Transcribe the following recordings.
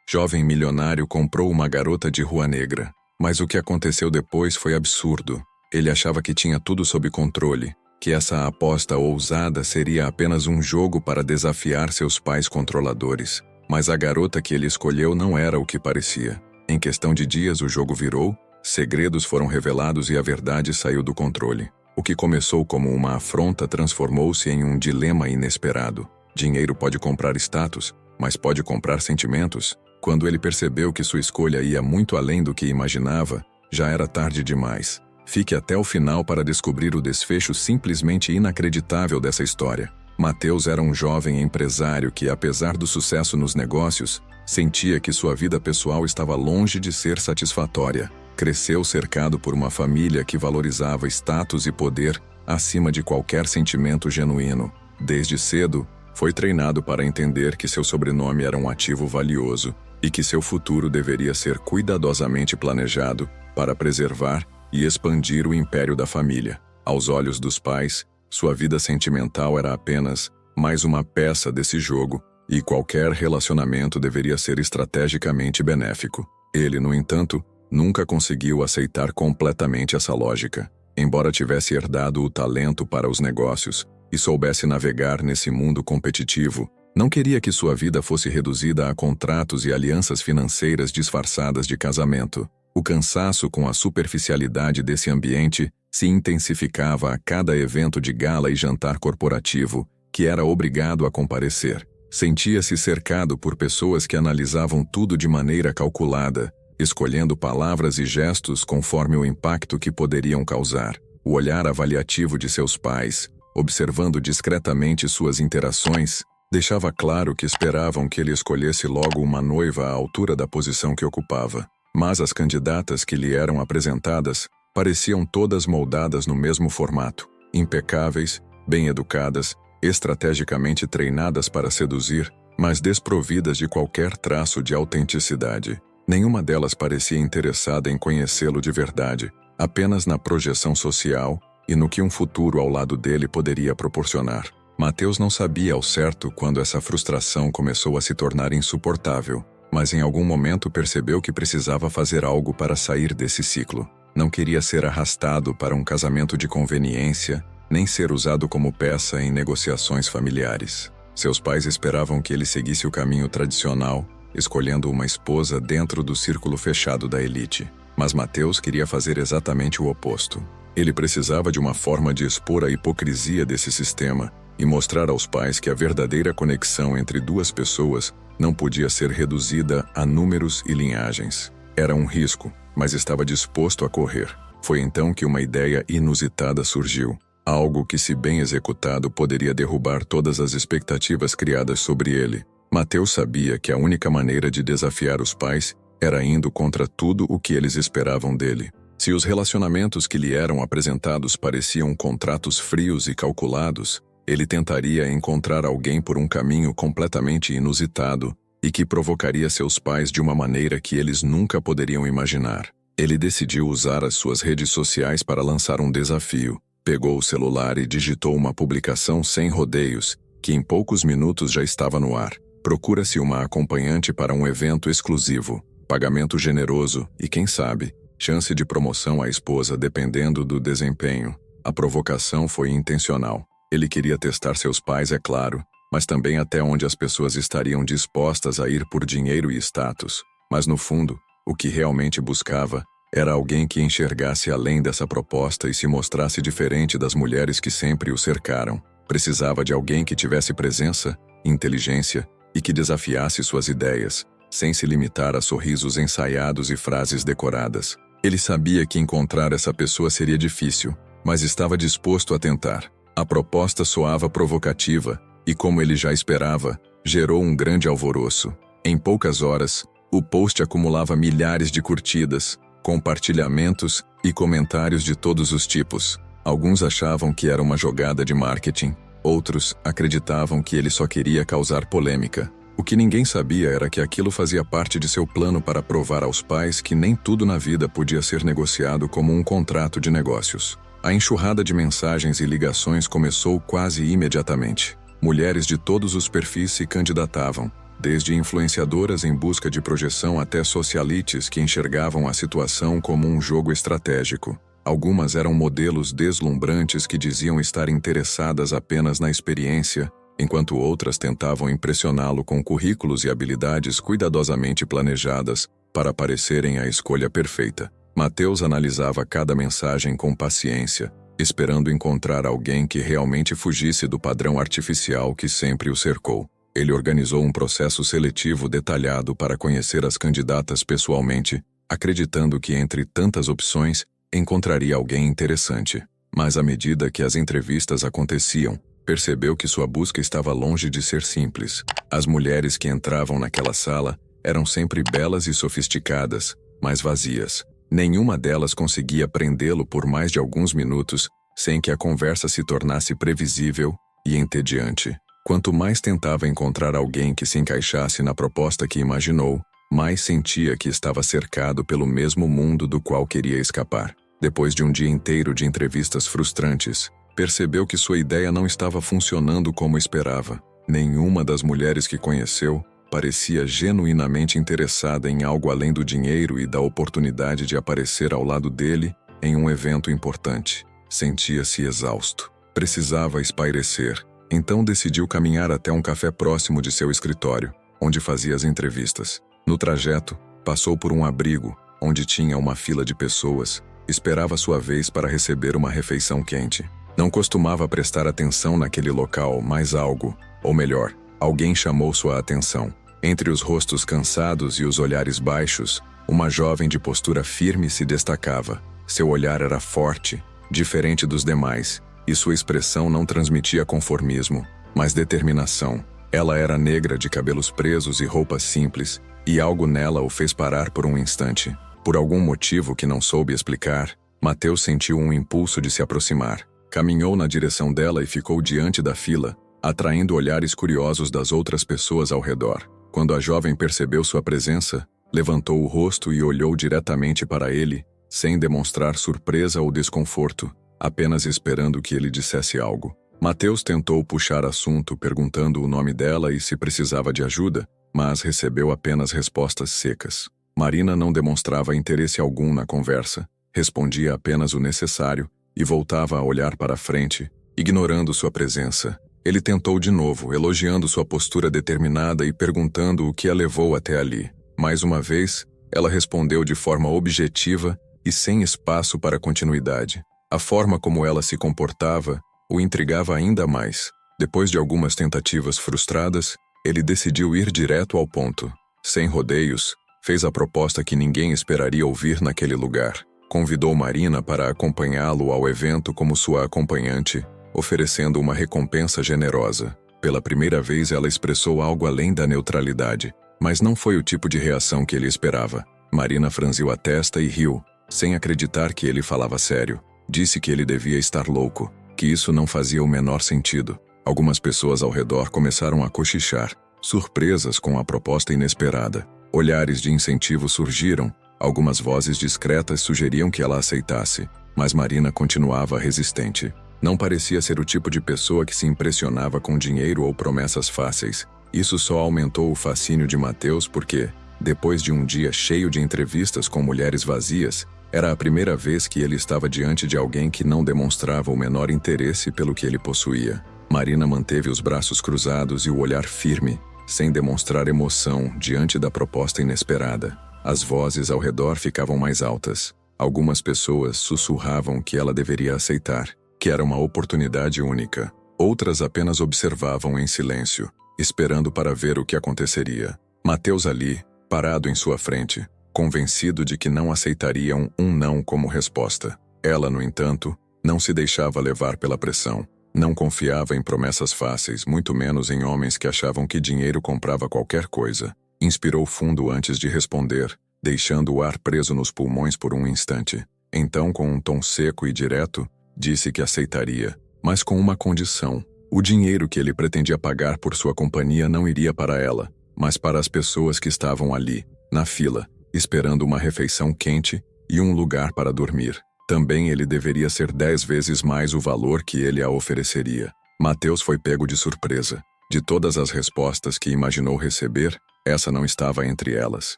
jovem milionário comprou uma garota de rua negra. Mas o que aconteceu depois foi absurdo. Ele achava que tinha tudo sob controle, que essa aposta ousada seria apenas um jogo para desafiar seus pais controladores. Mas a garota que ele escolheu não era o que parecia. Em questão de dias o jogo virou, segredos foram revelados e a verdade saiu do controle. O que começou como uma afronta transformou-se em um dilema inesperado. Dinheiro pode comprar status, mas pode comprar sentimentos? Quando ele percebeu que sua escolha ia muito além do que imaginava, já era tarde demais. Fique até o final para descobrir o desfecho simplesmente inacreditável dessa história. Mateus era um jovem empresário que, apesar do sucesso nos negócios, sentia que sua vida pessoal estava longe de ser satisfatória. Cresceu cercado por uma família que valorizava status e poder acima de qualquer sentimento genuíno. Desde cedo, foi treinado para entender que seu sobrenome era um ativo valioso e que seu futuro deveria ser cuidadosamente planejado para preservar e expandir o império da família. Aos olhos dos pais, sua vida sentimental era apenas mais uma peça desse jogo, e qualquer relacionamento deveria ser estrategicamente benéfico. Ele, no entanto, nunca conseguiu aceitar completamente essa lógica. Embora tivesse herdado o talento para os negócios e soubesse navegar nesse mundo competitivo, não queria que sua vida fosse reduzida a contratos e alianças financeiras disfarçadas de casamento. O cansaço com a superficialidade desse ambiente se intensificava a cada evento de gala e jantar corporativo que era obrigado a comparecer. Sentia-se cercado por pessoas que analisavam tudo de maneira calculada, escolhendo palavras e gestos conforme o impacto que poderiam causar. O olhar avaliativo de seus pais, observando discretamente suas interações, deixava claro que esperavam que ele escolhesse logo uma noiva à altura da posição que ocupava. Mas as candidatas que lhe eram apresentadas pareciam todas moldadas no mesmo formato, impecáveis, bem educadas, estrategicamente treinadas para seduzir, mas desprovidas de qualquer traço de autenticidade. Nenhuma delas parecia interessada em conhecê-lo de verdade, apenas na projeção social e no que um futuro ao lado dele poderia proporcionar. Mateus não sabia ao certo quando essa frustração começou a se tornar insuportável, mas em algum momento percebeu que precisava fazer algo para sair desse ciclo. Não queria ser arrastado para um casamento de conveniência, nem ser usado como peça em negociações familiares. Seus pais esperavam que ele seguisse o caminho tradicional, escolhendo uma esposa dentro do círculo fechado da elite. Mas Mateus queria fazer exatamente o oposto. Ele precisava de uma forma de expor a hipocrisia desse sistema e mostrar aos pais que a verdadeira conexão entre duas pessoas não podia ser reduzida a números e linhagens. Era um risco, mas estava disposto a correr. Foi então que uma ideia inusitada surgiu. Algo que, se bem executado, poderia derrubar todas as expectativas criadas sobre ele. Mateus sabia que a única maneira de desafiar os pais era indo contra tudo o que eles esperavam dele. Se os relacionamentos que lhe eram apresentados pareciam contratos frios e calculados, ele tentaria encontrar alguém por um caminho completamente inusitado e que provocaria seus pais de uma maneira que eles nunca poderiam imaginar. Ele decidiu usar as suas redes sociais para lançar um desafio. Pegou o celular e digitou uma publicação sem rodeios, que em poucos minutos já estava no ar. Procura-se uma acompanhante para um evento exclusivo, pagamento generoso e, quem sabe, chance de promoção à esposa dependendo do desempenho. A provocação foi intencional. Ele queria testar seus pais, é claro, mas também até onde as pessoas estariam dispostas a ir por dinheiro e status. Mas no fundo, o que realmente buscava era alguém que enxergasse além dessa proposta e se mostrasse diferente das mulheres que sempre o cercaram. Precisava de alguém que tivesse presença, inteligência e que desafiasse suas ideias, sem se limitar a sorrisos ensaiados e frases decoradas. Ele sabia que encontrar essa pessoa seria difícil, mas estava disposto a tentar. A proposta soava provocativa e, como ele já esperava, gerou um grande alvoroço. Em poucas horas, o post acumulava milhares de curtidas, compartilhamentos e comentários de todos os tipos. Alguns achavam que era uma jogada de marketing, outros acreditavam que ele só queria causar polêmica. O que ninguém sabia era que aquilo fazia parte de seu plano para provar aos pais que nem tudo na vida podia ser negociado como um contrato de negócios. A enxurrada de mensagens e ligações começou quase imediatamente. Mulheres de todos os perfis se candidatavam, desde influenciadoras em busca de projeção até socialites que enxergavam a situação como um jogo estratégico. Algumas eram modelos deslumbrantes que diziam estar interessadas apenas na experiência, enquanto outras tentavam impressioná-lo com currículos e habilidades cuidadosamente planejadas para parecerem a escolha perfeita. Mateus analisava cada mensagem com paciência, esperando encontrar alguém que realmente fugisse do padrão artificial que sempre o cercou. Ele organizou um processo seletivo detalhado para conhecer as candidatas pessoalmente, acreditando que entre tantas opções encontraria alguém interessante. Mas à medida que as entrevistas aconteciam, percebeu que sua busca estava longe de ser simples. As mulheres que entravam naquela sala eram sempre belas e sofisticadas, mas vazias. Nenhuma delas conseguia prendê-lo por mais de alguns minutos, sem que a conversa se tornasse previsível e entediante. Quanto mais tentava encontrar alguém que se encaixasse na proposta que imaginou, mais sentia que estava cercado pelo mesmo mundo do qual queria escapar. Depois de um dia inteiro de entrevistas frustrantes, percebeu que sua ideia não estava funcionando como esperava. Nenhuma das mulheres que conheceu parecia genuinamente interessada em algo além do dinheiro e da oportunidade de aparecer ao lado dele em um evento importante. Sentia-se exausto. Precisava espairecer. Então decidiu caminhar até um café próximo de seu escritório, onde fazia as entrevistas. No trajeto, passou por um abrigo, onde tinha uma fila de pessoas. Esperava sua vez para receber uma refeição quente. Não costumava prestar atenção naquele local, mas algo, ou melhor, alguém chamou sua atenção. Entre os rostos cansados e os olhares baixos, uma jovem de postura firme se destacava. Seu olhar era forte, diferente dos demais, e sua expressão não transmitia conformismo, mas determinação. Ela era negra, de cabelos presos e roupas simples, e algo nela o fez parar por um instante. Por algum motivo que não soube explicar, Mateus sentiu um impulso de se aproximar. Caminhou na direção dela e ficou diante da fila, atraindo olhares curiosos das outras pessoas ao redor. Quando a jovem percebeu sua presença, levantou o rosto e olhou diretamente para ele, sem demonstrar surpresa ou desconforto, apenas esperando que ele dissesse algo. Mateus tentou puxar assunto, perguntando o nome dela e se precisava de ajuda, mas recebeu apenas respostas secas. Marina não demonstrava interesse algum na conversa, respondia apenas o necessário e voltava a olhar para a frente, ignorando sua presença. Ele tentou de novo, elogiando sua postura determinada e perguntando o que a levou até ali. Mais uma vez, ela respondeu de forma objetiva e sem espaço para continuidade. A forma como ela se comportava o intrigava ainda mais. Depois de algumas tentativas frustradas, ele decidiu ir direto ao ponto. Sem rodeios, fez a proposta que ninguém esperaria ouvir naquele lugar. Convidou Marina para acompanhá-lo ao evento como sua acompanhante, oferecendo uma recompensa generosa. Pela primeira vez ela expressou algo além da neutralidade, mas não foi o tipo de reação que ele esperava. Marina franziu a testa e riu, sem acreditar que ele falava sério. Disse que ele devia estar louco, que isso não fazia o menor sentido. Algumas pessoas ao redor começaram a cochichar, surpresas com a proposta inesperada. Olhares de incentivo surgiram, algumas vozes discretas sugeriam que ela aceitasse, mas Marina continuava resistente. Não parecia ser o tipo de pessoa que se impressionava com dinheiro ou promessas fáceis. Isso só aumentou o fascínio de Mateus porque, depois de um dia cheio de entrevistas com mulheres vazias, era a primeira vez que ele estava diante de alguém que não demonstrava o menor interesse pelo que ele possuía. Marina manteve os braços cruzados e o olhar firme, sem demonstrar emoção diante da proposta inesperada. As vozes ao redor ficavam mais altas. Algumas pessoas sussurravam que ela deveria aceitar, que era uma oportunidade única. Outras apenas observavam em silêncio, esperando para ver o que aconteceria. Mateus ali, parado em sua frente, convencido de que não aceitariam um não como resposta. Ela, no entanto, não se deixava levar pela pressão. Não confiava em promessas fáceis, muito menos em homens que achavam que dinheiro comprava qualquer coisa. Inspirou fundo antes de responder, deixando o ar preso nos pulmões por um instante. Então, com um tom seco e direto, disse que aceitaria, mas com uma condição. O dinheiro que ele pretendia pagar por sua companhia não iria para ela, mas para as pessoas que estavam ali, na fila, esperando uma refeição quente e um lugar para dormir. Também ele deveria ser 10 vezes mais o valor que ele a ofereceria. Mateus foi pego de surpresa. De todas as respostas que imaginou receber, essa não estava entre elas.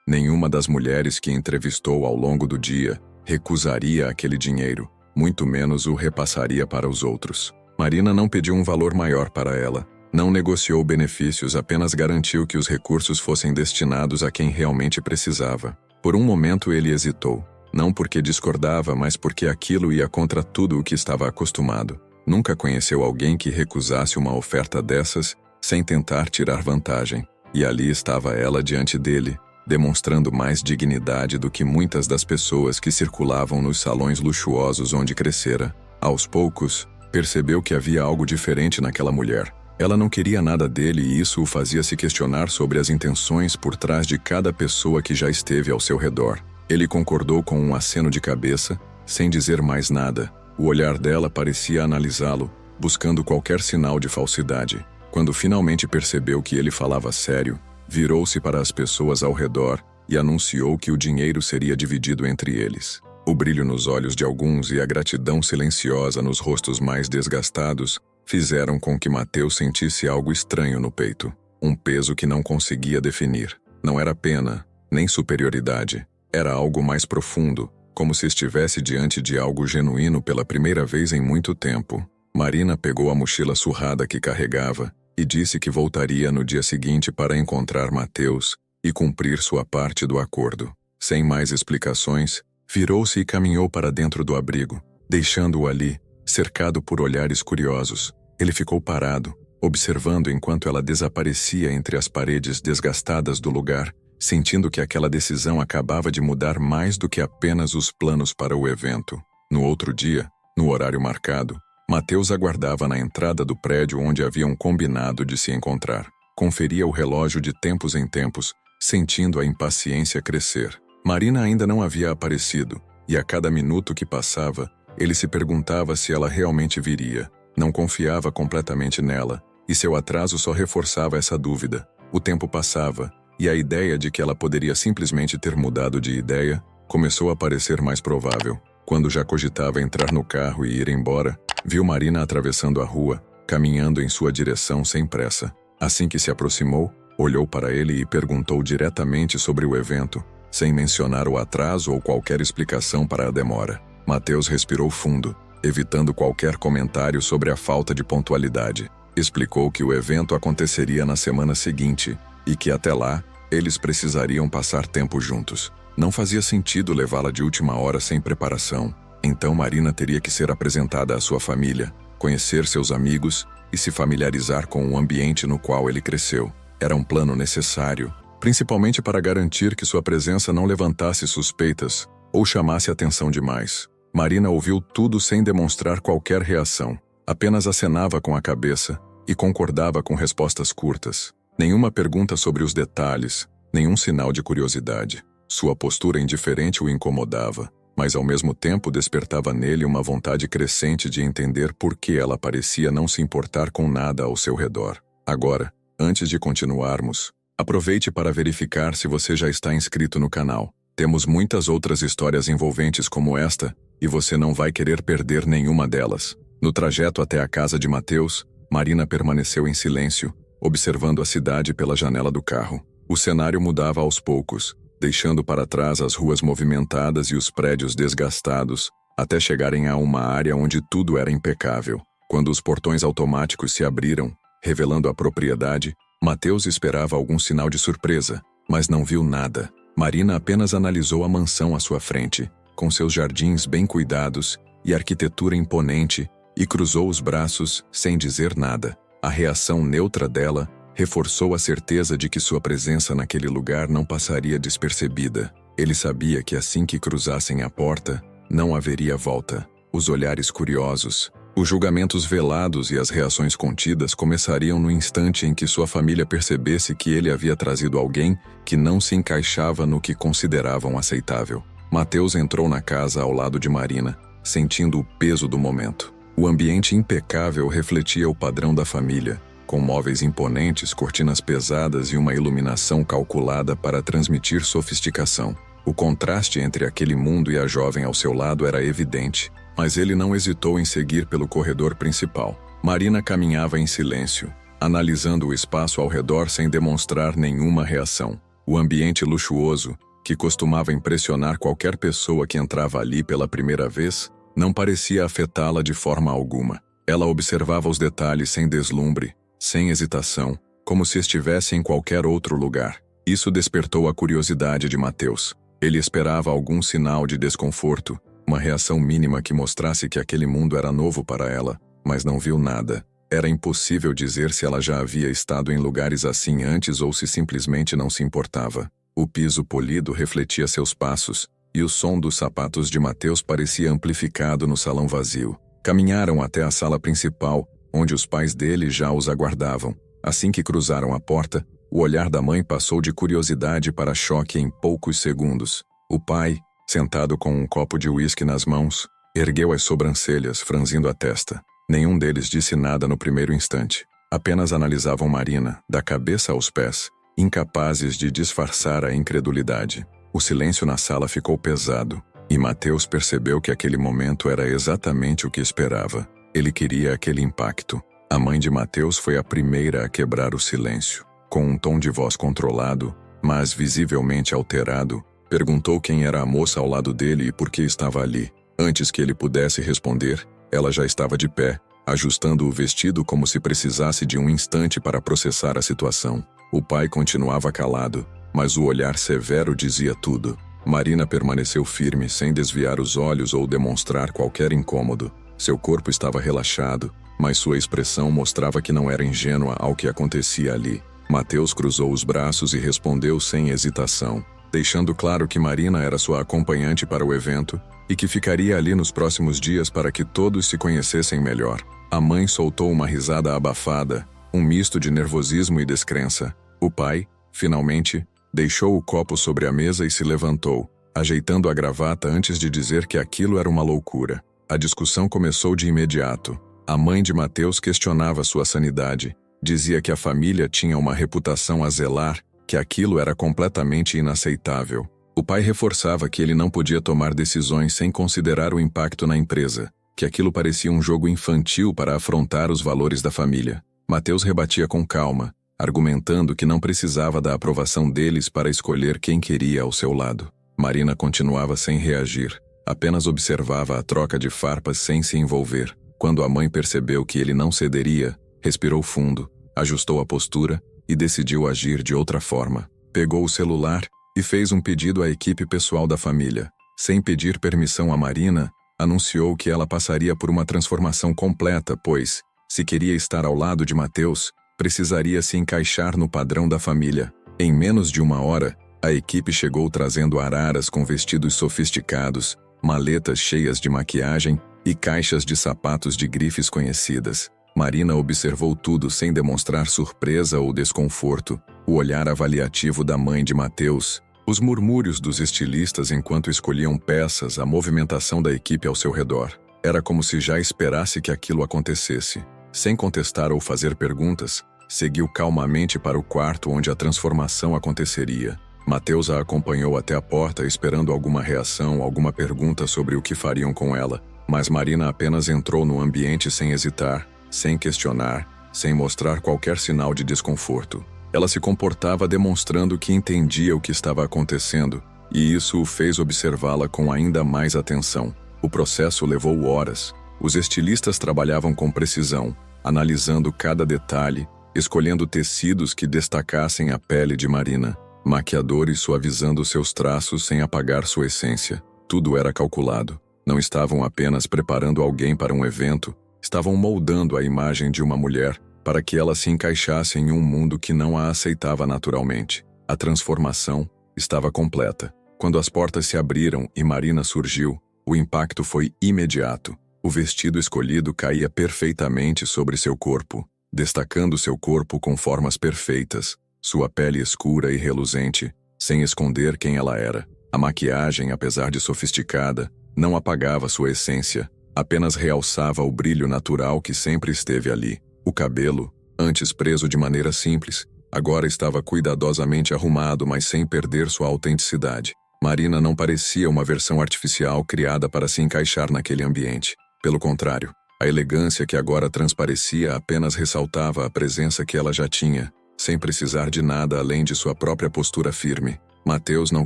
Nenhuma das mulheres que entrevistou ao longo do dia recusaria aquele dinheiro, muito menos o repassaria para os outros. Marina não pediu um valor maior para ela, não negociou benefícios, apenas garantiu que os recursos fossem destinados a quem realmente precisava. Por um momento ele hesitou, não porque discordava, mas porque aquilo ia contra tudo o que estava acostumado. Nunca conheceu alguém que recusasse uma oferta dessas sem tentar tirar vantagem. E ali estava ela diante dele, demonstrando mais dignidade do que muitas das pessoas que circulavam nos salões luxuosos onde crescera. Aos poucos, percebeu que havia algo diferente naquela mulher. Ela não queria nada dele e isso o fazia se questionar sobre as intenções por trás de cada pessoa que já esteve ao seu redor. Ele concordou com um aceno de cabeça, sem dizer mais nada. O olhar dela parecia analisá-lo, buscando qualquer sinal de falsidade. Quando finalmente percebeu que ele falava sério, virou-se para as pessoas ao redor e anunciou que o dinheiro seria dividido entre eles. O brilho nos olhos de alguns e a gratidão silenciosa nos rostos mais desgastados fizeram com que Mateus sentisse algo estranho no peito. Um peso que não conseguia definir. Não era pena, nem superioridade. Era algo mais profundo, como se estivesse diante de algo genuíno pela primeira vez em muito tempo. Marina pegou a mochila surrada que carregava e disse que voltaria no dia seguinte para encontrar Mateus e cumprir sua parte do acordo. Sem mais explicações, virou-se e caminhou para dentro do abrigo, deixando-o ali, cercado por olhares curiosos. Ele ficou parado, observando enquanto ela desaparecia entre as paredes desgastadas do lugar, sentindo que aquela decisão acabava de mudar mais do que apenas os planos para o evento. No outro dia, no horário marcado, Mateus aguardava na entrada do prédio onde haviam combinado de se encontrar. Conferia o relógio de tempos em tempos, sentindo a impaciência crescer. Marina ainda não havia aparecido, e a cada minuto que passava, ele se perguntava se ela realmente viria. Não confiava completamente nela, e seu atraso só reforçava essa dúvida. O tempo passava, e a ideia de que ela poderia simplesmente ter mudado de ideia começou a parecer mais provável. Quando já cogitava entrar no carro e ir embora, viu Marina atravessando a rua, caminhando em sua direção sem pressa. Assim que se aproximou, olhou para ele e perguntou diretamente sobre o evento, sem mencionar o atraso ou qualquer explicação para a demora. Mateus respirou fundo, evitando qualquer comentário sobre a falta de pontualidade. Explicou que o evento aconteceria na semana seguinte e que até lá, eles precisariam passar tempo juntos. Não fazia sentido levá-la de última hora sem preparação. Então Marina teria que ser apresentada à sua família, conhecer seus amigos e se familiarizar com o ambiente no qual ele cresceu. Era um plano necessário, principalmente para garantir que sua presença não levantasse suspeitas ou chamasse atenção demais. Marina ouviu tudo sem demonstrar qualquer reação. Apenas acenava com a cabeça e concordava com respostas curtas. Nenhuma pergunta sobre os detalhes, nenhum sinal de curiosidade. Sua postura indiferente o incomodava, mas ao mesmo tempo despertava nele uma vontade crescente de entender por que ela parecia não se importar com nada ao seu redor. Agora, antes de continuarmos, aproveite para verificar se você já está inscrito no canal. Temos muitas outras histórias envolventes como esta, e você não vai querer perder nenhuma delas. No trajeto até a casa de Mateus, Marina permaneceu em silêncio, observando a cidade pela janela do carro. O cenário mudava aos poucos, deixando para trás as ruas movimentadas e os prédios desgastados, até chegarem a uma área onde tudo era impecável. Quando os portões automáticos se abriram, revelando a propriedade, Mateus esperava algum sinal de surpresa, mas não viu nada. Marina apenas analisou a mansão à sua frente, com seus jardins bem cuidados e arquitetura imponente, e cruzou os braços sem dizer nada. A reação neutra dela reforçou a certeza de que sua presença naquele lugar não passaria despercebida. Ele sabia que assim que cruzassem a porta, não haveria volta. Os olhares curiosos, os julgamentos velados e as reações contidas começariam no instante em que sua família percebesse que ele havia trazido alguém que não se encaixava no que consideravam aceitável. Mateus entrou na casa ao lado de Marina, sentindo o peso do momento. O ambiente impecável refletia o padrão da família, com móveis imponentes, cortinas pesadas e uma iluminação calculada para transmitir sofisticação. O contraste entre aquele mundo e a jovem ao seu lado era evidente, mas ele não hesitou em seguir pelo corredor principal. Marina caminhava em silêncio, analisando o espaço ao redor sem demonstrar nenhuma reação. O ambiente luxuoso, que costumava impressionar qualquer pessoa que entrava ali pela primeira vez, não parecia afetá-la de forma alguma. Ela observava os detalhes sem deslumbre, sem hesitação, como se estivesse em qualquer outro lugar. Isso despertou a curiosidade de Mateus. Ele esperava algum sinal de desconforto, uma reação mínima que mostrasse que aquele mundo era novo para ela, mas não viu nada. Era impossível dizer se ela já havia estado em lugares assim antes ou se simplesmente não se importava. O piso polido refletia seus passos, e o som dos sapatos de Mateus parecia amplificado no salão vazio. Caminharam até a sala principal, onde os pais dele já os aguardavam. Assim que cruzaram a porta, o olhar da mãe passou de curiosidade para choque em poucos segundos. O pai, sentado com um copo de uísque nas mãos, ergueu as sobrancelhas, franzindo a testa. Nenhum deles disse nada no primeiro instante. Apenas analisavam Marina, da cabeça aos pés, incapazes de disfarçar a incredulidade. O silêncio na sala ficou pesado, e Mateus percebeu que aquele momento era exatamente o que esperava. Ele queria aquele impacto. A mãe de Mateus foi a primeira a quebrar o silêncio. Com um tom de voz controlado, mas visivelmente alterado, perguntou quem era a moça ao lado dele e por que estava ali. Antes que ele pudesse responder, ela já estava de pé, ajustando o vestido como se precisasse de um instante para processar a situação. O pai continuava calado, mas o olhar severo dizia tudo. Marina permaneceu firme, sem desviar os olhos ou demonstrar qualquer incômodo. Seu corpo estava relaxado, mas sua expressão mostrava que não era ingênua ao que acontecia ali. Mateus cruzou os braços e respondeu sem hesitação, deixando claro que Marina era sua acompanhante para o evento e que ficaria ali nos próximos dias para que todos se conhecessem melhor. A mãe soltou uma risada abafada, um misto de nervosismo e descrença. O pai, finalmente, deixou o copo sobre a mesa e se levantou, ajeitando a gravata antes de dizer que aquilo era uma loucura. A discussão começou de imediato. A mãe de Mateus questionava sua sanidade, dizia que a família tinha uma reputação a zelar, que aquilo era completamente inaceitável. O pai reforçava que ele não podia tomar decisões sem considerar o impacto na empresa, que aquilo parecia um jogo infantil para afrontar os valores da família. Mateus rebatia com calma, argumentando que não precisava da aprovação deles para escolher quem queria ao seu lado. Marina continuava sem reagir, apenas observava a troca de farpas sem se envolver. Quando a mãe percebeu que ele não cederia, respirou fundo, ajustou a postura e decidiu agir de outra forma. Pegou o celular e fez um pedido à equipe pessoal da família. Sem pedir permissão a Marina, anunciou que ela passaria por uma transformação completa, pois, se queria estar ao lado de Mateus, precisaria se encaixar no padrão da família. Em menos de uma hora, a equipe chegou trazendo araras com vestidos sofisticados, maletas cheias de maquiagem e caixas de sapatos de grifes conhecidas. Marina observou tudo sem demonstrar surpresa ou desconforto. O olhar avaliativo da mãe de Mateus, os murmúrios dos estilistas enquanto escolhiam peças, a movimentação da equipe ao seu redor. Era como se já esperasse que aquilo acontecesse. Sem contestar ou fazer perguntas, seguiu calmamente para o quarto onde a transformação aconteceria. Mateus a acompanhou até a porta esperando alguma reação, alguma pergunta sobre o que fariam com ela, mas Marina apenas entrou no ambiente sem hesitar, sem questionar, sem mostrar qualquer sinal de desconforto. Ela se comportava demonstrando que entendia o que estava acontecendo, e isso o fez observá-la com ainda mais atenção. O processo levou horas. Os estilistas trabalhavam com precisão, analisando cada detalhe, escolhendo tecidos que destacassem a pele de Marina, maquiadores suavizando seus traços sem apagar sua essência. Tudo era calculado. Não estavam apenas preparando alguém para um evento, estavam moldando a imagem de uma mulher para que ela se encaixasse em um mundo que não a aceitava naturalmente. A transformação estava completa. Quando as portas se abriram e Marina surgiu, o impacto foi imediato. O vestido escolhido caía perfeitamente sobre seu corpo, destacando seu corpo com formas perfeitas, sua pele escura e reluzente, sem esconder quem ela era. A maquiagem, apesar de sofisticada, não apagava sua essência, apenas realçava o brilho natural que sempre esteve ali. O cabelo, antes preso de maneira simples, agora estava cuidadosamente arrumado, mas sem perder sua autenticidade. Marina não parecia uma versão artificial criada para se encaixar naquele ambiente. Pelo contrário, A elegância que agora transparecia apenas ressaltava a presença que ela já tinha, sem precisar de nada além de sua própria postura firme. Mateus não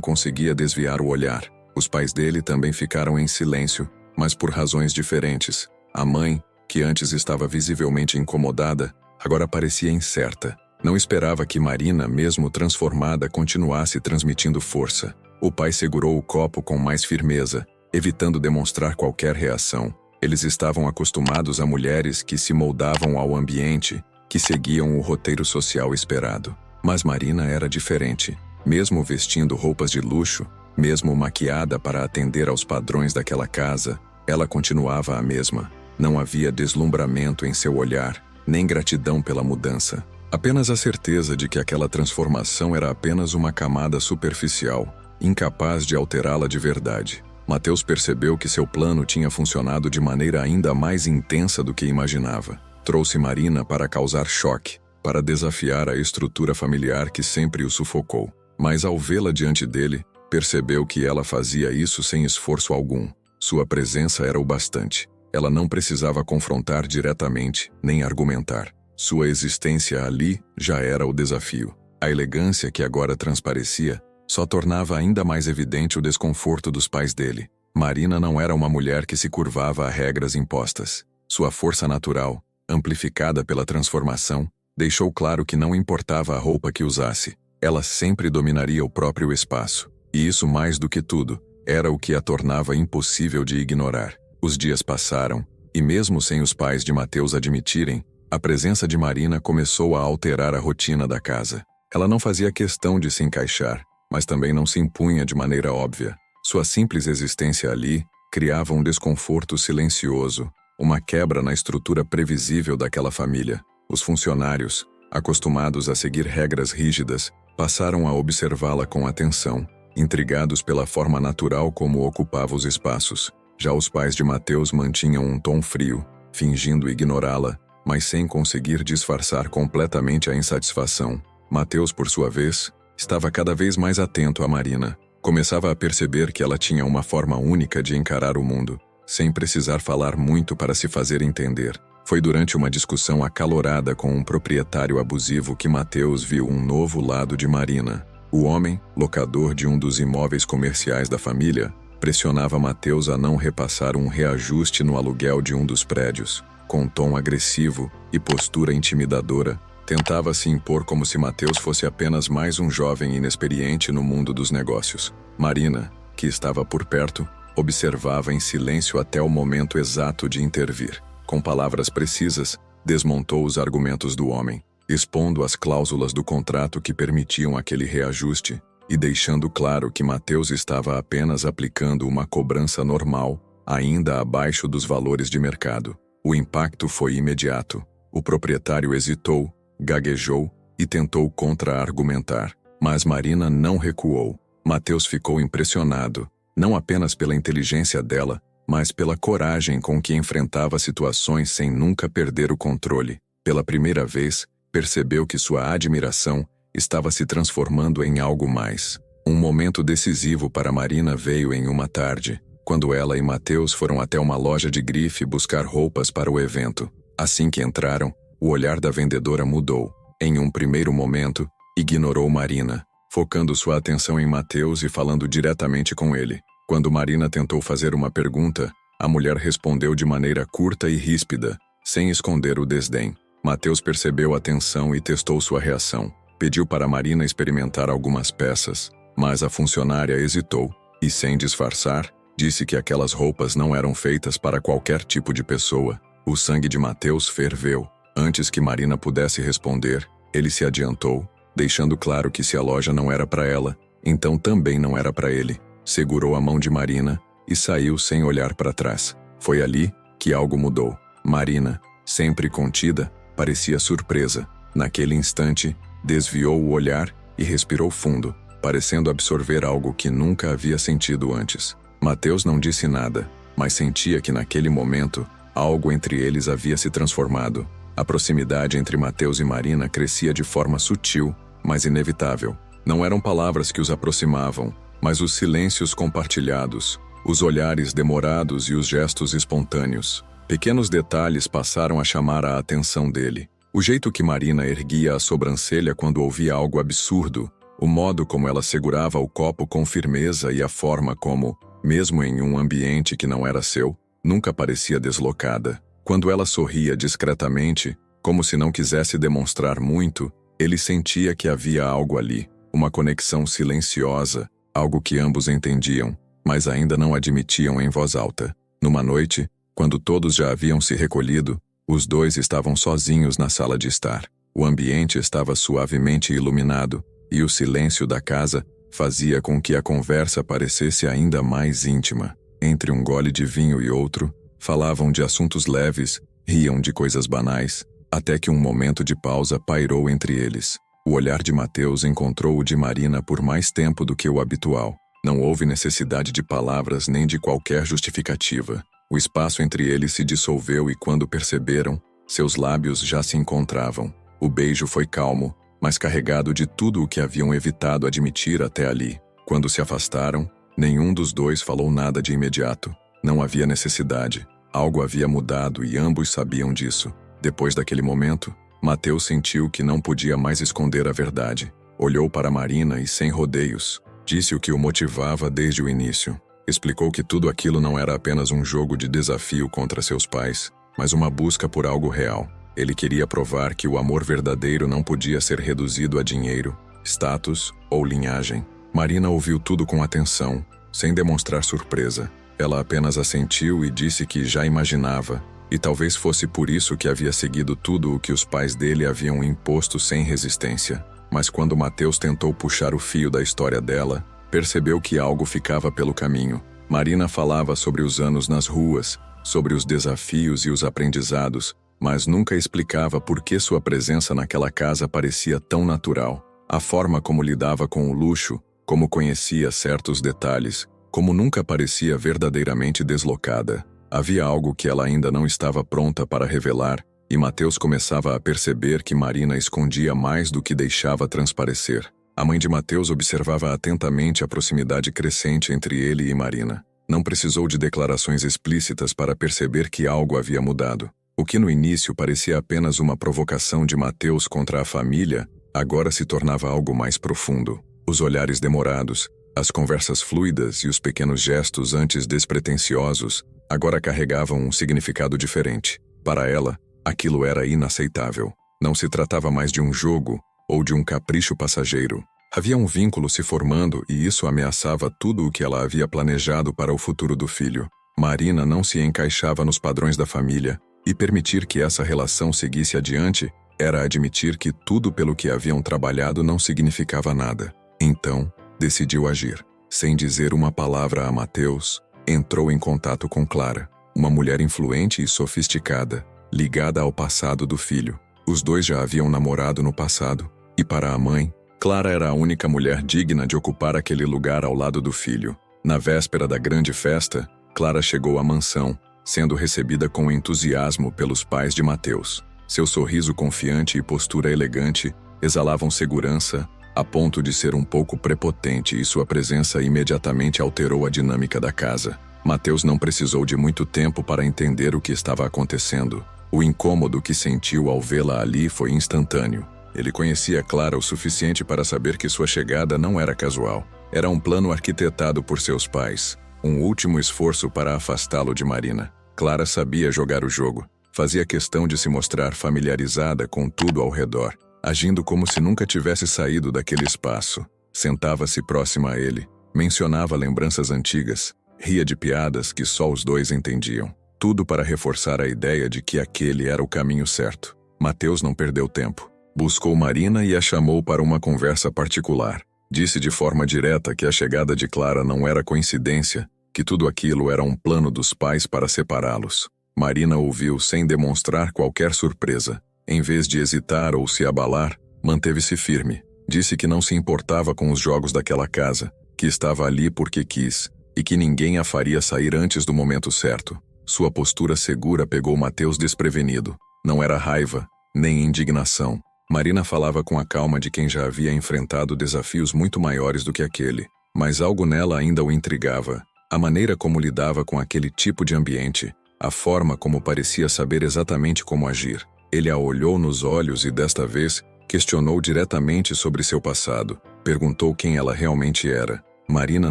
conseguia desviar o olhar. Os pais dele também ficaram em silêncio, mas por razões diferentes. A mãe, que antes estava visivelmente incomodada, agora parecia incerta. Não esperava que Marina, mesmo transformada, continuasse transmitindo força. O pai segurou o copo com mais firmeza, evitando demonstrar qualquer reação. Eles estavam acostumados a mulheres que se moldavam ao ambiente, que seguiam o roteiro social esperado. Mas Marina era diferente. Mesmo vestindo roupas de luxo, mesmo maquiada para atender aos padrões daquela casa, ela continuava a mesma. Não havia deslumbramento em seu olhar, nem gratidão pela mudança. Apenas a certeza de que aquela transformação era apenas uma camada superficial, incapaz de alterá-la de verdade. Mateus percebeu que seu plano tinha funcionado de maneira ainda mais intensa do que imaginava. Trouxe Marina para causar choque, para desafiar a estrutura familiar que sempre o sufocou. Mas ao vê-la diante dele, percebeu que ela fazia isso sem esforço algum. Sua presença era o bastante. Ela não precisava confrontar diretamente, nem argumentar. Sua existência ali já era o desafio. A elegância que agora transparecia só tornava ainda mais evidente o desconforto dos pais dele. Marina não era uma mulher que se curvava a regras impostas. Sua força natural, amplificada pela transformação, deixou claro que não importava a roupa que usasse. Ela sempre dominaria o próprio espaço. E isso, mais do que tudo, era o que a tornava impossível de ignorar. Os dias passaram, e mesmo sem os pais de Mateus admitirem, a presença de Marina começou a alterar a rotina da casa. Ela não fazia questão de se encaixar, mas também não se impunha de maneira óbvia. Sua simples existência ali criava um desconforto silencioso, uma quebra na estrutura previsível daquela família. Os funcionários, acostumados a seguir regras rígidas, passaram a observá-la com atenção, intrigados pela forma natural como ocupava os espaços. Já os pais de Mateus mantinham um tom frio, fingindo ignorá-la, mas sem conseguir disfarçar completamente a insatisfação. Mateus, por sua vez, estava cada vez mais atento a Marina. Começava a perceber que ela tinha uma forma única de encarar o mundo, sem precisar falar muito para se fazer entender. Foi durante uma discussão acalorada com um proprietário abusivo que Mateus viu um novo lado de Marina. O homem, locador de um dos imóveis comerciais da família, pressionava Mateus a não repassar um reajuste no aluguel de um dos prédios. Com tom agressivo e postura intimidadora, tentava se impor como se Mateus fosse apenas mais um jovem inexperiente no mundo dos negócios. Marina, que estava por perto, observava em silêncio até o momento exato de intervir. Com palavras precisas, desmontou os argumentos do homem, expondo as cláusulas do contrato que permitiam aquele reajuste e deixando claro que Mateus estava apenas aplicando uma cobrança normal, ainda abaixo dos valores de mercado. O impacto foi imediato. O proprietário hesitou, gaguejou e tentou contra-argumentar, mas Marina não recuou. Mateus ficou impressionado, não apenas pela inteligência dela, mas pela coragem com que enfrentava situações sem nunca perder o controle. Pela primeira vez, percebeu que sua admiração estava se transformando em algo mais. Um momento decisivo para Marina veio em uma tarde, quando ela e Mateus foram até uma loja de grife buscar roupas para o evento. Assim que entraram, o olhar da vendedora mudou. Em um primeiro momento, ignorou Marina, focando sua atenção em Mateus e falando diretamente com ele. Quando Marina tentou fazer uma pergunta, a mulher respondeu de maneira curta e ríspida, sem esconder o desdém. Mateus percebeu a tensão e testou sua reação. Pediu para Marina experimentar algumas peças, mas a funcionária hesitou e, sem disfarçar, disse que aquelas roupas não eram feitas para qualquer tipo de pessoa. O sangue de Mateus ferveu. Antes que Marina pudesse responder, ele se adiantou, deixando claro que se a loja não era para ela, então também não era para ele. Segurou a mão de Marina e saiu sem olhar para trás. Foi ali que algo mudou. Marina, sempre contida, parecia surpresa. Naquele instante, desviou o olhar e respirou fundo, parecendo absorver algo que nunca havia sentido antes. Mateus não disse nada, mas sentia que naquele momento, algo entre eles havia se transformado. A proximidade entre Mateus e Marina crescia de forma sutil, mas inevitável. Não eram palavras que os aproximavam, mas os silêncios compartilhados, os olhares demorados e os gestos espontâneos. Pequenos detalhes passaram a chamar a atenção dele. O jeito que Marina erguia a sobrancelha quando ouvia algo absurdo, o modo como ela segurava o copo com firmeza e a forma como, mesmo em um ambiente que não era seu, nunca parecia deslocada. Quando ela sorria discretamente, como se não quisesse demonstrar muito, ele sentia que havia algo ali, uma conexão silenciosa, algo que ambos entendiam, mas ainda não admitiam em voz alta. Numa noite, quando todos já haviam se recolhido, os dois estavam sozinhos na sala de estar. O ambiente estava suavemente iluminado, e o silêncio da casa fazia com que a conversa parecesse ainda mais íntima. Entre um gole de vinho e outro, falavam de assuntos leves, riam de coisas banais, até que um momento de pausa pairou entre eles. O olhar de Mateus encontrou o de Marina por mais tempo do que o habitual. Não houve necessidade de palavras nem de qualquer justificativa. O espaço entre eles se dissolveu e quando perceberam, seus lábios já se encontravam. O beijo foi calmo, mas carregado de tudo o que haviam evitado admitir até ali. Quando se afastaram, nenhum dos dois falou nada de imediato. Não havia necessidade. Algo havia mudado e ambos sabiam disso. Depois daquele momento, Mateus sentiu que não podia mais esconder a verdade. Olhou para Marina e, sem rodeios, disse o que o motivava desde o início. Explicou que tudo aquilo não era apenas um jogo de desafio contra seus pais, mas uma busca por algo real. Ele queria provar que o amor verdadeiro não podia ser reduzido a dinheiro, status ou linhagem. Marina ouviu tudo com atenção, sem demonstrar surpresa. Ela apenas assentiu e disse que já imaginava, e talvez fosse por isso que havia seguido tudo o que os pais dele haviam imposto sem resistência. Mas quando Mateus tentou puxar o fio da história dela, percebeu que algo ficava pelo caminho. Marina falava sobre os anos nas ruas, sobre os desafios e os aprendizados, mas nunca explicava por que sua presença naquela casa parecia tão natural. A forma como lidava com o luxo, como conhecia certos detalhes, como nunca parecia verdadeiramente deslocada. Havia algo que ela ainda não estava pronta para revelar, e Mateus começava a perceber que Marina escondia mais do que deixava transparecer. A mãe de Mateus observava atentamente a proximidade crescente entre ele e Marina. Não precisou de declarações explícitas para perceber que algo havia mudado. O que no início parecia apenas uma provocação de Mateus contra a família, agora se tornava algo mais profundo. Os olhares demorados, as conversas fluidas e os pequenos gestos antes despretensiosos, agora carregavam um significado diferente. Para ela, aquilo era inaceitável. Não se tratava mais de um jogo ou de um capricho passageiro. Havia um vínculo se formando e isso ameaçava tudo o que ela havia planejado para o futuro do filho. Marina não se encaixava nos padrões da família, e permitir que essa relação seguisse adiante era admitir que tudo pelo que haviam trabalhado não significava nada. Então, decidiu agir. Sem dizer uma palavra a Mateus, entrou em contato com Clara, uma mulher influente e sofisticada, ligada ao passado do filho. Os dois já haviam namorado no passado, e para a mãe, Clara era a única mulher digna de ocupar aquele lugar ao lado do filho. Na véspera da grande festa, Clara chegou à mansão, sendo recebida com entusiasmo pelos pais de Mateus. Seu sorriso confiante e postura elegante exalavam segurança, a ponto de ser um pouco prepotente, e sua presença imediatamente alterou a dinâmica da casa. Mateus não precisou de muito tempo para entender o que estava acontecendo. O incômodo que sentiu ao vê-la ali foi instantâneo. Ele conhecia Clara o suficiente para saber que sua chegada não era casual. Era um plano arquitetado por seus pais, um último esforço para afastá-lo de Marina. Clara sabia jogar o jogo. Fazia questão de se mostrar familiarizada com tudo ao redor, agindo como se nunca tivesse saído daquele espaço. Sentava-se próxima a ele, mencionava lembranças antigas, ria de piadas que só os dois entendiam. Tudo para reforçar a ideia de que aquele era o caminho certo. Mateus não perdeu tempo. Buscou Marina e a chamou para uma conversa particular. Disse de forma direta que a chegada de Clara não era coincidência, que tudo aquilo era um plano dos pais para separá-los. Marina ouviu sem demonstrar qualquer surpresa. Em vez de hesitar ou se abalar, manteve-se firme. Disse que não se importava com os jogos daquela casa, que estava ali porque quis, e que ninguém a faria sair antes do momento certo. Sua postura segura pegou Mateus desprevenido. Não era raiva, nem indignação. Marina falava com a calma de quem já havia enfrentado desafios muito maiores do que aquele, mas algo nela ainda o intrigava. A maneira como lidava com aquele tipo de ambiente, a forma como parecia saber exatamente como agir. Ele a olhou nos olhos e, desta vez, questionou diretamente sobre seu passado. Perguntou quem ela realmente era. Marina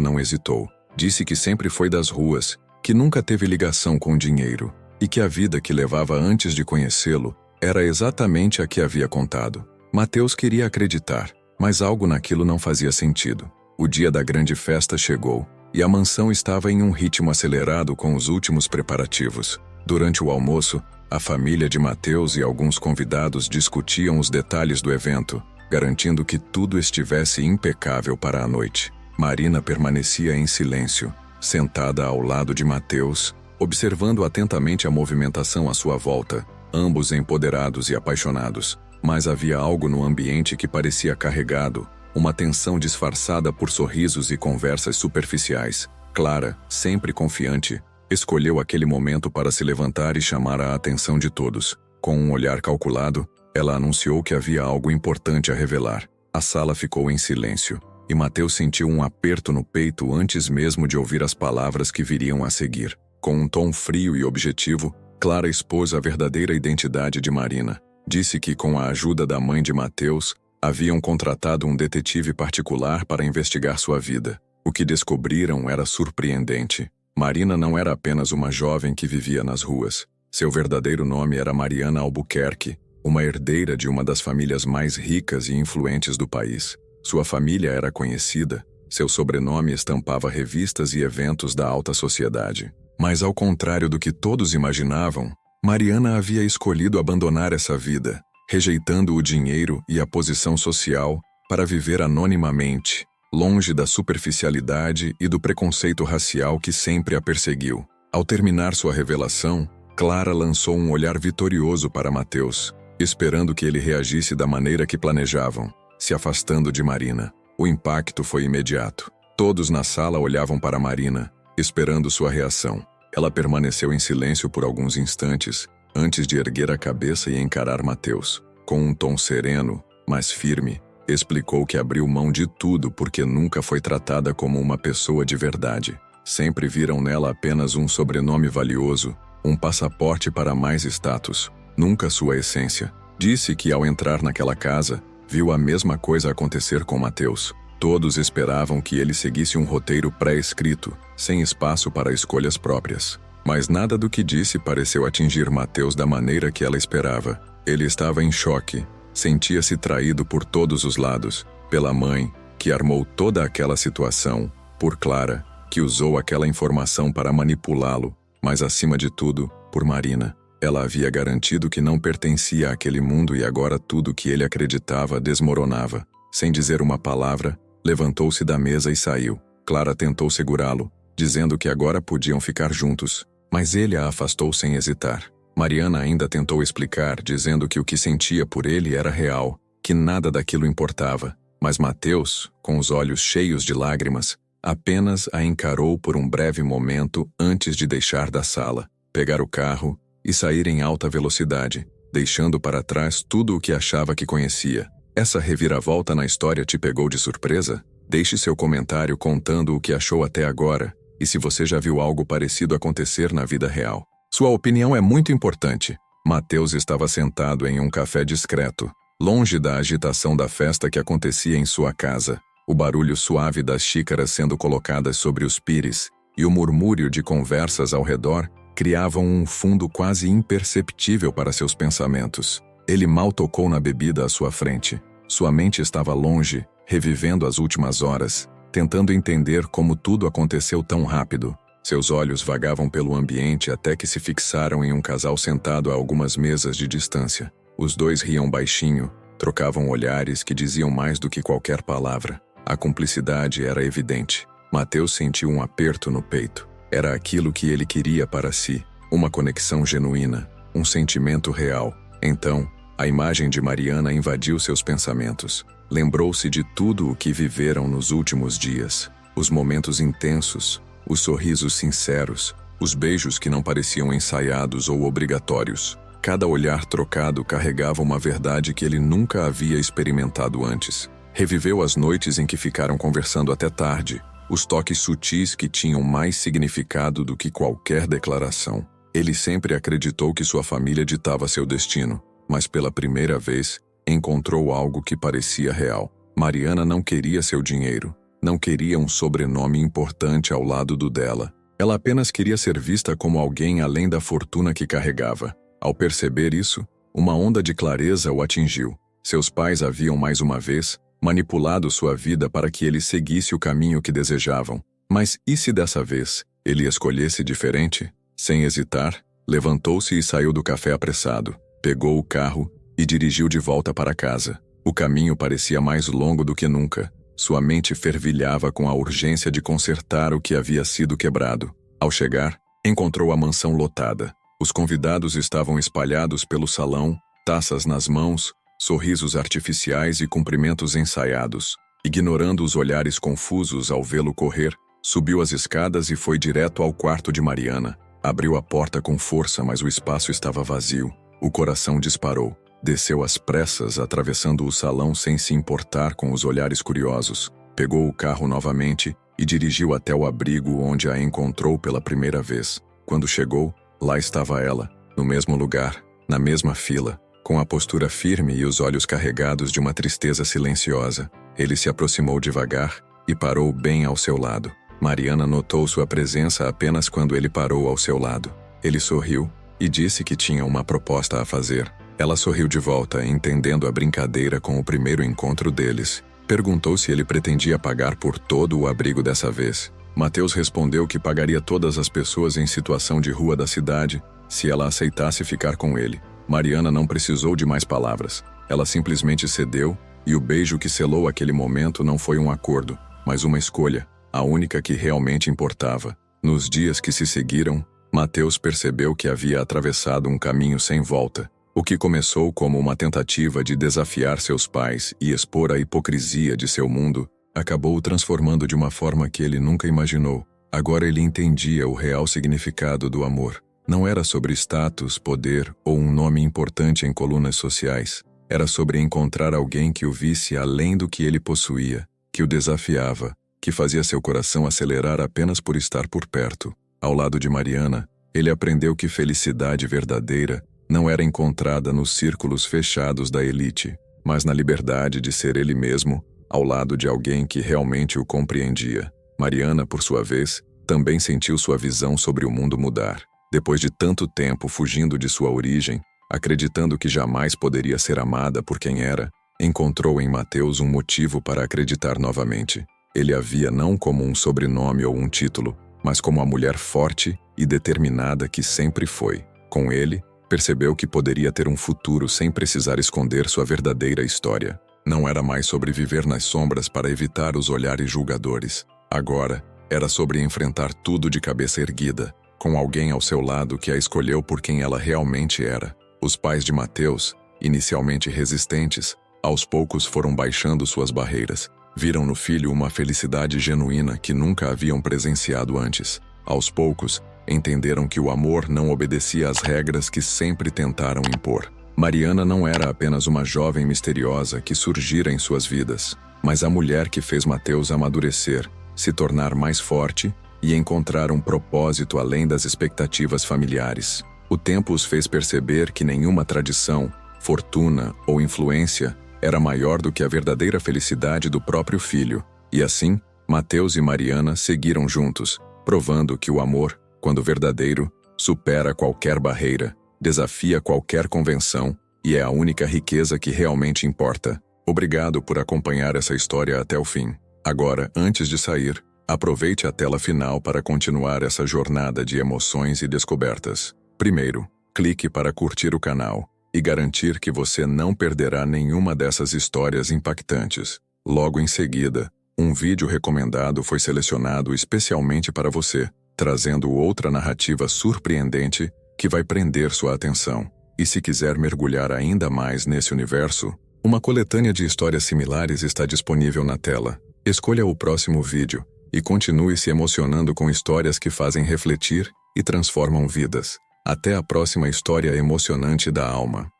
não hesitou. Disse que sempre foi das ruas, que nunca teve ligação com dinheiro, e que a vida que levava antes de conhecê-lo era exatamente a que havia contado. Mateus queria acreditar, mas algo naquilo não fazia sentido. O dia da grande festa chegou, e a mansão estava em um ritmo acelerado com os últimos preparativos. Durante o almoço, a família de Mateus e alguns convidados discutiam os detalhes do evento, garantindo que tudo estivesse impecável para a noite. Marina permanecia em silêncio, sentada ao lado de Mateus, observando atentamente a movimentação à sua volta, ambos empoderados e apaixonados. Mas havia algo no ambiente que parecia carregado, uma tensão disfarçada por sorrisos e conversas superficiais. Clara, sempre confiante, escolheu aquele momento para se levantar e chamar a atenção de todos. Com um olhar calculado, ela anunciou que havia algo importante a revelar. A sala ficou em silêncio, e Mateus sentiu um aperto no peito antes mesmo de ouvir as palavras que viriam a seguir. Com um tom frio e objetivo, Clara expôs a verdadeira identidade de Marina. Disse que, com a ajuda da mãe de Mateus, haviam contratado um detetive particular para investigar sua vida. O que descobriram era surpreendente. Marina não era apenas uma jovem que vivia nas ruas. Seu verdadeiro nome era Mariana Albuquerque, uma herdeira de uma das famílias mais ricas e influentes do país. Sua família era conhecida, seu sobrenome estampava revistas e eventos da alta sociedade. Mas, ao contrário do que todos imaginavam, Mariana havia escolhido abandonar essa vida, rejeitando o dinheiro e a posição social para viver anonimamente, longe da superficialidade e do preconceito racial que sempre a perseguiu. Ao terminar sua revelação, Clara lançou um olhar vitorioso para Mateus, esperando que ele reagisse da maneira que planejavam, se afastando de Marina. O impacto foi imediato. Todos na sala olhavam para Marina, esperando sua reação. Ela permaneceu em silêncio por alguns instantes, antes de erguer a cabeça e encarar Mateus. Com um tom sereno, mas firme, explicou que abriu mão de tudo porque nunca foi tratada como uma pessoa de verdade. Sempre viram nela apenas um sobrenome valioso, um passaporte para mais status, nunca sua essência. Disse que, ao entrar naquela casa, viu a mesma coisa acontecer com Mateus. Todos esperavam que ele seguisse um roteiro pré-escrito, sem espaço para escolhas próprias. Mas nada do que disse pareceu atingir Mateus da maneira que ela esperava. Ele estava em choque, sentia-se traído por todos os lados, pela mãe, que armou toda aquela situação, por Clara, que usou aquela informação para manipulá-lo, mas acima de tudo, por Marina. Ela havia garantido que não pertencia àquele mundo e agora tudo que ele acreditava desmoronava. Sem dizer uma palavra, levantou-se da mesa e saiu. Clara tentou segurá-lo, dizendo que agora podiam ficar juntos, mas ele a afastou sem hesitar. Mariana ainda tentou explicar, dizendo que o que sentia por ele era real, que nada daquilo importava. Mas Mateus, com os olhos cheios de lágrimas, apenas a encarou por um breve momento antes de deixar da sala, pegar o carro e sair em alta velocidade, deixando para trás tudo o que achava que conhecia. Essa reviravolta na história te pegou de surpresa? Deixe seu comentário contando o que achou até agora e se você já viu algo parecido acontecer na vida real. Sua opinião é muito importante. Mateus estava sentado em um café discreto, longe da agitação da festa que acontecia em sua casa. O barulho suave das xícaras sendo colocadas sobre os pires e o murmúrio de conversas ao redor criavam um fundo quase imperceptível para seus pensamentos. Ele mal tocou na bebida à sua frente. Sua mente estava longe, revivendo as últimas horas, tentando entender como tudo aconteceu tão rápido. Seus olhos vagavam pelo ambiente até que se fixaram em um casal sentado a algumas mesas de distância. Os dois riam baixinho, trocavam olhares que diziam mais do que qualquer palavra. A cumplicidade era evidente. Mateus sentiu um aperto no peito. Era aquilo que ele queria para si, uma conexão genuína, um sentimento real. Então, a imagem de Mariana invadiu seus pensamentos. Lembrou-se de tudo o que viveram nos últimos dias. Os momentos intensos, os sorrisos sinceros, os beijos que não pareciam ensaiados ou obrigatórios. Cada olhar trocado carregava uma verdade que ele nunca havia experimentado antes. Reviveu as noites em que ficaram conversando até tarde, os toques sutis que tinham mais significado do que qualquer declaração. Ele sempre acreditou que sua família ditava seu destino, mas pela primeira vez, encontrou algo que parecia real. Mariana não queria seu dinheiro, não queria um sobrenome importante ao lado do dela. Ela apenas queria ser vista como alguém além da fortuna que carregava. Ao perceber isso, uma onda de clareza o atingiu. Seus pais haviam mais uma vez manipulado sua vida para que ele seguisse o caminho que desejavam. Mas e se dessa vez ele escolhesse diferente? Sem hesitar, levantou-se e saiu do café apressado. Pegou o carro e dirigiu de volta para casa. O caminho parecia mais longo do que nunca. Sua mente fervilhava com a urgência de consertar o que havia sido quebrado. Ao chegar, encontrou a mansão lotada. Os convidados estavam espalhados pelo salão, taças nas mãos, sorrisos artificiais e cumprimentos ensaiados. Ignorando os olhares confusos ao vê-lo correr, subiu as escadas e foi direto ao quarto de Mariana. Abriu a porta com força, mas o espaço estava vazio. O coração disparou. Desceu às pressas, atravessando o salão sem se importar com os olhares curiosos. Pegou o carro novamente e dirigiu até o abrigo onde a encontrou pela primeira vez. Quando chegou, lá estava ela, no mesmo lugar, na mesma fila, com a postura firme e os olhos carregados de uma tristeza silenciosa. Ele se aproximou devagar e parou bem ao seu lado. Mariana notou sua presença apenas quando ele parou ao seu lado. Ele sorriu e disse que tinha uma proposta a fazer. Ela sorriu de volta, entendendo a brincadeira com o primeiro encontro deles. Perguntou se ele pretendia pagar por todo o abrigo dessa vez. Mateus respondeu que pagaria todas as pessoas em situação de rua da cidade se ela aceitasse ficar com ele. Mariana não precisou de mais palavras. Ela simplesmente cedeu, e o beijo que selou aquele momento não foi um acordo, mas uma escolha, a única que realmente importava. Nos dias que se seguiram, Mateus percebeu que havia atravessado um caminho sem volta. O que começou como uma tentativa de desafiar seus pais e expor a hipocrisia de seu mundo, acabou o transformando de uma forma que ele nunca imaginou. Agora ele entendia o real significado do amor. Não era sobre status, poder ou um nome importante em colunas sociais. Era sobre encontrar alguém que o visse além do que ele possuía, que o desafiava, que fazia seu coração acelerar apenas por estar por perto. Ao lado de Mariana, ele aprendeu que felicidade verdadeira não era encontrada nos círculos fechados da elite, mas na liberdade de ser ele mesmo, ao lado de alguém que realmente o compreendia. Mariana, por sua vez, também sentiu sua visão sobre o mundo mudar. Depois de tanto tempo fugindo de sua origem, acreditando que jamais poderia ser amada por quem era, encontrou em Mateus um motivo para acreditar novamente. Ele a via não como um sobrenome ou um título, mas como a mulher forte e determinada que sempre foi. Com ele, percebeu que poderia ter um futuro sem precisar esconder sua verdadeira história. Não era mais sobre viver nas sombras para evitar os olhares julgadores. Agora, era sobre enfrentar tudo de cabeça erguida, com alguém ao seu lado que a escolheu por quem ela realmente era. Os pais de Mateus, inicialmente resistentes, aos poucos foram baixando suas barreiras. Viram no filho uma felicidade genuína que nunca haviam presenciado antes. Aos poucos, entenderam que o amor não obedecia às regras que sempre tentaram impor. Mariana não era apenas uma jovem misteriosa que surgira em suas vidas, mas a mulher que fez Mateus amadurecer, se tornar mais forte e encontrar um propósito além das expectativas familiares. O tempo os fez perceber que nenhuma tradição, fortuna ou influência era maior do que a verdadeira felicidade do próprio filho. E assim, Mateus e Mariana seguiram juntos, provando que o amor, quando verdadeiro, supera qualquer barreira, desafia qualquer convenção e é a única riqueza que realmente importa. Obrigado por acompanhar essa história até o fim. Agora, antes de sair, aproveite a tela final para continuar essa jornada de emoções e descobertas. Primeiro, clique para curtir o canal e garantir que você não perderá nenhuma dessas histórias impactantes. Logo em seguida, um vídeo recomendado foi selecionado especialmente para você, trazendo outra narrativa surpreendente que vai prender sua atenção. E se quiser mergulhar ainda mais nesse universo, uma coletânea de histórias similares está disponível na tela. Escolha o próximo vídeo e continue se emocionando com histórias que fazem refletir e transformam vidas. Até a próxima história emocionante da alma.